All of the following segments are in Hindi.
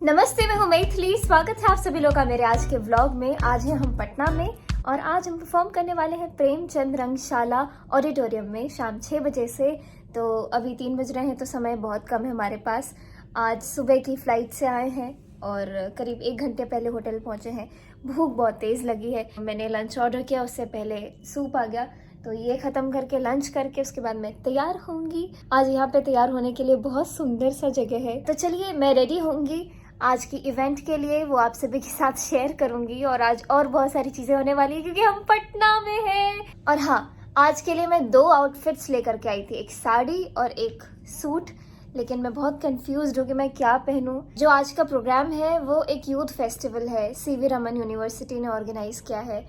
नमस्ते, मैं हूँ मैथिली। स्वागत है आप सभी लोग का मेरे आज के व्लॉग में। आज हैं हम पटना में और आज हम परफॉर्म करने वाले हैं प्रेमचंद रंगशाला ऑडिटोरियम में शाम 6 बजे से। तो अभी 3 बज रहे हैं तो समय बहुत कम है हमारे पास। आज सुबह की फ्लाइट से आए हैं और करीब 1 घंटे पहले होटल पहुँचे हैं। भूख बहुत तेज़ लगी है। मैंने लंच ऑर्डर किया, उससे पहले सूप आ गया, तो ये ख़त्म करके लंच करके उसके बाद मैं तैयार होंगी। आज यहाँ पे तैयार होने के लिए बहुत सुंदर सा जगह है, तो चलिए मैं रेडी होंगी आज की इवेंट के लिए। वो आप सभी के साथ शेयर करूंगी और आज और बहुत सारी चीज़ें होने वाली है क्योंकि हम पटना में हैं। और हाँ, आज के लिए मैं 2 आउटफिट्स लेकर के आई थी, एक साड़ी और एक सूट। लेकिन मैं बहुत कंफ्यूज हूँ कि मैं क्या पहनूं। जो आज का प्रोग्राम है वो एक यूथ फेस्टिवल है, सीवी रमन यूनिवर्सिटी ने ऑर्गेनाइज किया है।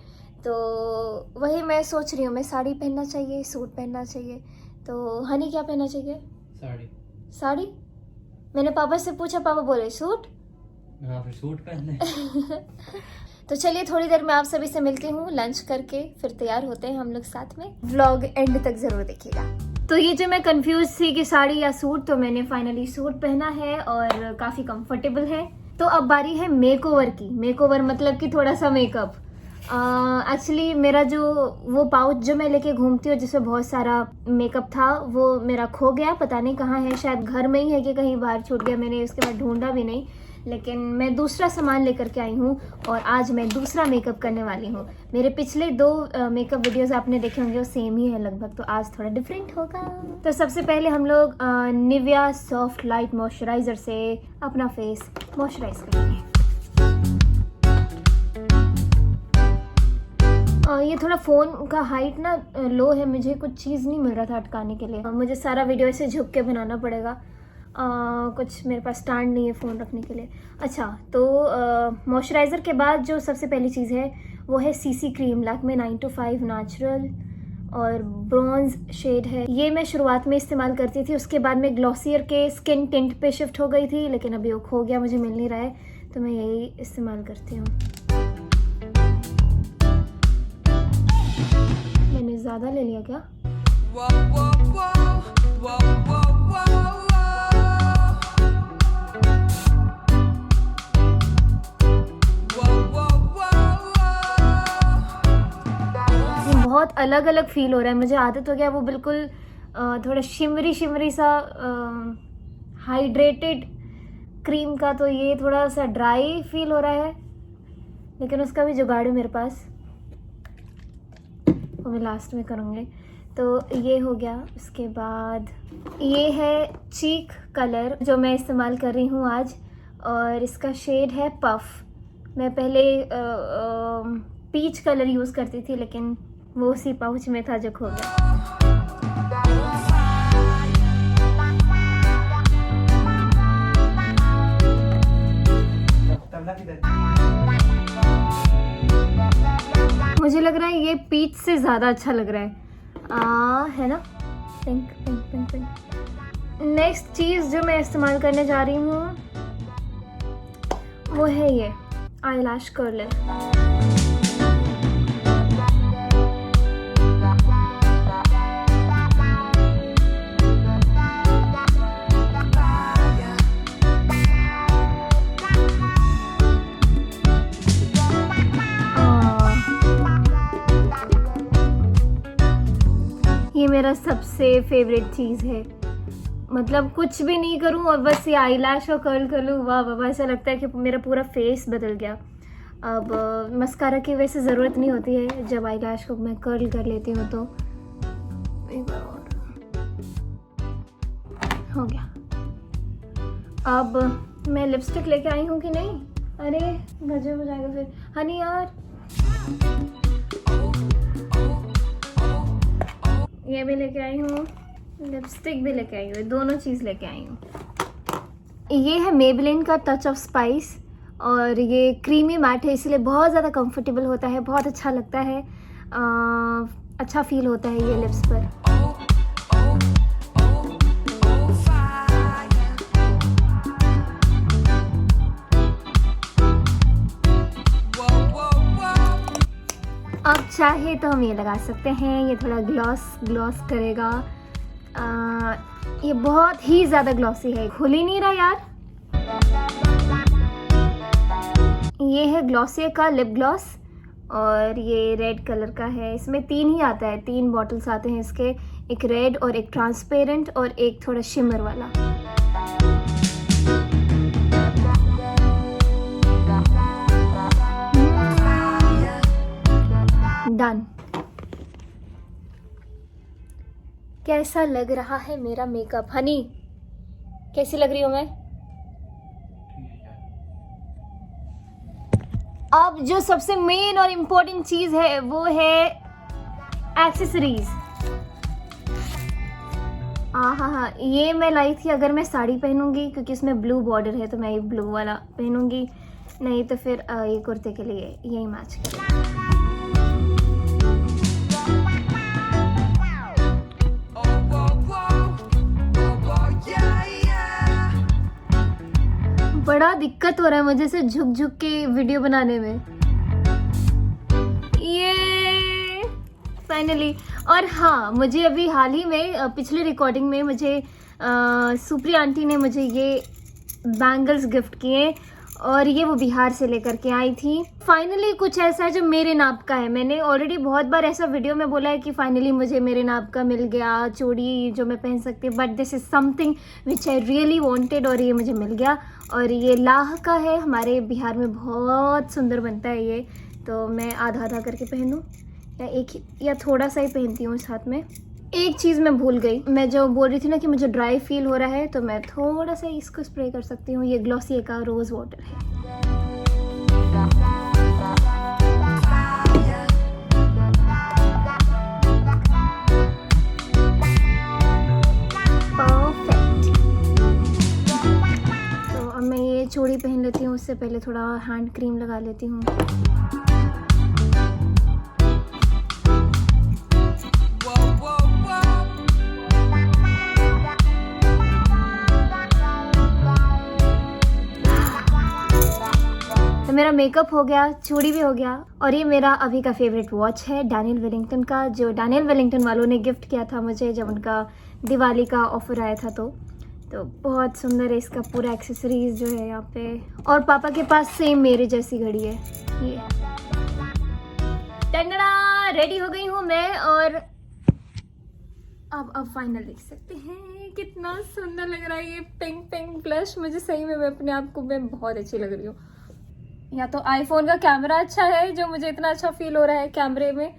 तो वही मैं सोच रही हूँ, मैं साड़ी पहनना चाहिए, सूट पहनना चाहिए। तो हनी क्या पहनना चाहिए? साड़ी। साड़ी? मैंने पापा से पूछा, पापा बोले सूट। हाँ, फिर सूट पहने। तो चलिए थोड़ी देर में आप सभी से मिलती हूँ, लंच करके फिर तैयार होते हैं हम लोग साथ में। व्लॉग एंड तक जरूर देखिएगा। तो ये जो मैं कंफ्यूज थी कि साड़ी या सूट, तो मैंने फाइनली सूट पहना है और काफी कंफर्टेबल है। तो अब बारी है मेकओवर की। मेकओवर मतलब कि थोड़ा सा मेकअप। एक्चुअली मेरा जो वो पाउच जो मैं लेके घूमती हूँ जिसमें बहुत सारा मेकअप था, वो मेरा खो गया। पता नहीं कहाँ है, शायद घर में ही है कि कहीं बाहर छूट गया। मैंने उसके बाद ढूंढा भी नहीं, लेकिन मैं दूसरा सामान लेकर के आई हूँ और आज मैं दूसरा मेकअप करने वाली हूँ। मेरे पिछले 2 मेकअप वीडियोस आपने देखे होंगे, वो सेम ही है लगभग, तो आज थोड़ा डिफरेंट होगा। तो सबसे पहले हम लोग निविया सॉफ्ट लाइट मॉइस्चराइजर से अपना फेस मॉइस्चराइज करेंगे। ये थोड़ा फ़ोन का हाइट ना लो है, मुझे कुछ चीज़ नहीं मिल रहा था अटकाने के लिए। मुझे सारा वीडियो ऐसे झुक के बनाना पड़ेगा। कुछ मेरे पास स्टैंड नहीं है फ़ोन रखने के लिए। अच्छा, तो मॉइस्चराइज़र के बाद जो सबसे पहली चीज़ है वो है सीसी क्रीम, लैक्मे 925 नेचुरल और ब्रॉन्ज शेड है। ये मैं शुरुआत में इस्तेमाल करती थी, उसके बाद मैं ग्लॉसियर के स्किन टिंट पे शिफ्ट हो गई थी, लेकिन अभी वो खो गया, मुझे मिल नहीं रहा है, तो मैं यही इस्तेमाल करती हूँ। मैंने ज़्यादा ले लिया क्या? बहुत अलग अलग फील हो रहा है, मुझे आदत हो गया वो बिल्कुल थोड़ा शिमरी सा हाइड्रेटेड क्रीम का। तो ये थोड़ा सा ड्राई फील हो रहा है, लेकिन उसका भी जुगाड़ है मेरे पास, वो मैं लास्ट में करूँगी। तो ये हो गया। उसके बाद ये है चीक कलर जो मैं इस्तेमाल कर रही हूँ आज, और इसका शेड है पफ। मैं पहले पीच कलर यूज़ करती थी, लेकिन वो उसी पाउच में था जो खो गया। मुझे लग रहा है ये पीच से ज़्यादा अच्छा लग रहा है ना? Pink pink pink pink. Next चीज़ जो मैं इस्तेमाल करने जा रही हूँ वो है ये आईलैश कर्लर। ये मेरा सबसे फेवरेट चीज़ है, मतलब कुछ भी नहीं करूं और बस ये आईलैश और कर्ल कर लूँ, वाह वाह, ऐसा लगता है कि मेरा पूरा फेस बदल गया। अब मस्कारा की वैसे ज़रूरत नहीं होती है, जब आईलैश को मैं कर्ल कर लेती हूँ तो एक बार और हो गया। अब मैं लिपस्टिक लेके आई हूँ कि नहीं? अरे गजब हो जाएगा फिर हनी यार। ये भी लेके आई हूँ, लिपस्टिक भी लेके आई हूँ, दोनों चीज़ लेके आई हूँ। ये है मेबेलिन का टच ऑफ स्पाइस और ये क्रीमी मैट है, इसलिए बहुत ज़्यादा कंफर्टेबल होता है, बहुत अच्छा लगता है, अच्छा फील होता है ये लिप्स पर। अब चाहे तो हम ये लगा सकते हैं, ये थोड़ा ग्लॉस करेगा। ये बहुत ही ज़्यादा ग्लॉसी है, खुल ही नहीं रहा यार। ये है ग्लॉसियर का लिप ग्लॉस और ये रेड कलर का है। इसमें 3 ही आता है, 3 बॉटल्स आते हैं इसके, एक रेड और एक ट्रांसपेरेंट और एक थोड़ा शिमर वाला। डन। कैसा लग रहा है मेरा मेकअप हनी? कैसी लग रही हूँ मैं? अब जो सबसे मेन और इम्पोर्टेंट चीज है वो है एक्सेसरीज। हाँ, ये मैं लाई थी अगर मैं साड़ी पहनूंगी, क्योंकि इसमें ब्लू बॉर्डर है तो मैं ये ब्लू वाला पहनूंगी, नहीं तो फिर ये कुर्ते के लिए यही मैच करेगा। बड़ा दिक्कत हो रहा है मुझे से झुक झुक के वीडियो बनाने में। ये फाइनली। और हाँ, मुझे अभी हाल ही में पिछले रिकॉर्डिंग में मुझे सुप्री आंटी ने मुझे ये बैंगल्स गिफ्ट किए और ये वो बिहार से लेकर के आई थी। फाइनली कुछ ऐसा है जो मेरे नाप का है। मैंने ऑलरेडी बहुत बार ऐसा वीडियो में बोला है कि फाइनली मुझे मेरे नाप का मिल गया, चूड़ी जो मैं पहन सकती हूँ, but this is something which I really wanted और ये मुझे मिल गया। और ये लाह का है, हमारे बिहार में बहुत सुंदर बनता है ये, तो मैं आधा आधा करके पहनूँ या एक या थोड़ा सा ही पहनती हूँ इस हाथ में। एक चीज़ मैं भूल गई, मैं जो बोल रही थी ना कि मुझे ड्राई फील हो रहा है, तो मैं थोड़ा सा इसको स्प्रे कर सकती हूँ। ये ग्लॉसियर का रोज़ वाटर है। परफेक्ट। तो अब मैं ये चूड़ी पहन लेती हूँ, उससे पहले थोड़ा हैंड क्रीम लगा लेती हूँ। तो मेरा मेकअप हो गया, चूड़ी भी हो गया, और ये मेरा अभी का फेवरेट वॉच है डैनियल वेलिंगटन का, जो डैनियल वेलिंगटन वालों ने गिफ्ट किया था मुझे जब उनका दिवाली का ऑफर आया था। तो बहुत सुंदर है इसका पूरा एक्सेसरीज जो है यहाँ पे। और पापा के पास सेम मेरे जैसी घड़ी है ये। टंगड़ा रेडी हो गई हूँ मैं, और अब फाइनल देख सकते हैं कितना सुंदर लग रहा है ये पिंक पिंक ब्लश। मुझे सही में, मैं अपने आप को मैं बहुत अच्छी लग रही हूँ। या तो आईफोन का कैमरा अच्छा है जो मुझे इतना अच्छा फील हो रहा है कैमरे में।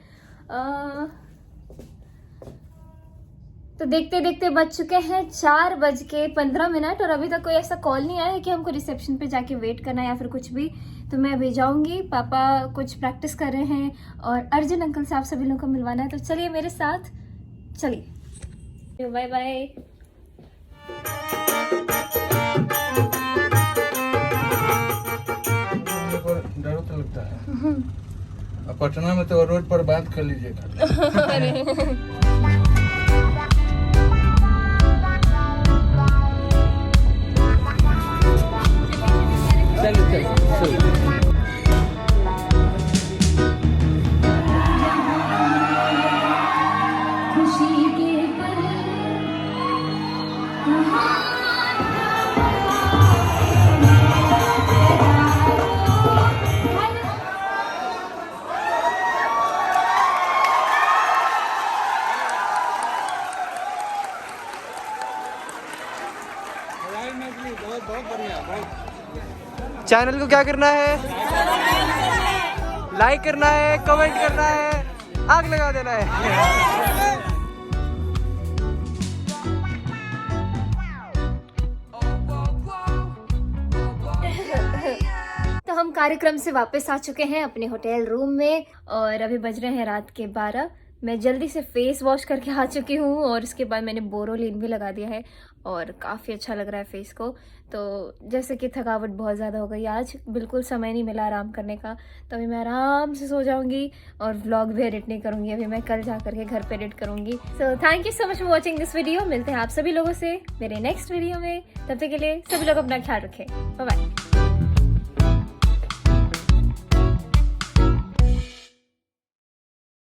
तो देखते देखते बज चुके हैं 4:15 और अभी तक कोई ऐसा कॉल नहीं आया है कि हमको रिसेप्शन पे जाके वेट करना है या फिर कुछ भी। तो मैं अभी जाऊंगी, पापा कुछ प्रैक्टिस कर रहे हैं और अर्जुन अंकल से आप सभी लोगों को मिलवाना है। तो चलिए मेरे साथ, चलिए। Bye bye. डर तो लगता है। अब पटना में तो रोड पर बात कर लीजिएगा। चैनल को क्या करना है? लाइक करना है, कमेंट करना है, आग लगा देना है। तो हम कार्यक्रम से वापस आ चुके हैं अपने होटल रूम में और अभी बज रहे हैं रात के 12। मैं जल्दी से फेस वॉश करके आ चुकी हूँ और उसके बाद मैंने बोरोलिन भी लगा दिया है और काफ़ी अच्छा लग रहा है फेस को। तो जैसे कि थकावट बहुत ज़्यादा हो गई आज, बिल्कुल समय नहीं मिला आराम करने का, तो अभी मैं आराम से सो जाऊँगी और व्लॉग भी एडिट नहीं करूँगी। अभी मैं कल जा करके घर पे एडिट करूँगी। So thank you so much for watching this video. मिलते हैं आप सभी लोगों से मेरे नेक्स्ट वीडियो में। तब तक के लिए सभी लोग अपना ख्याल रखें। Bye bye.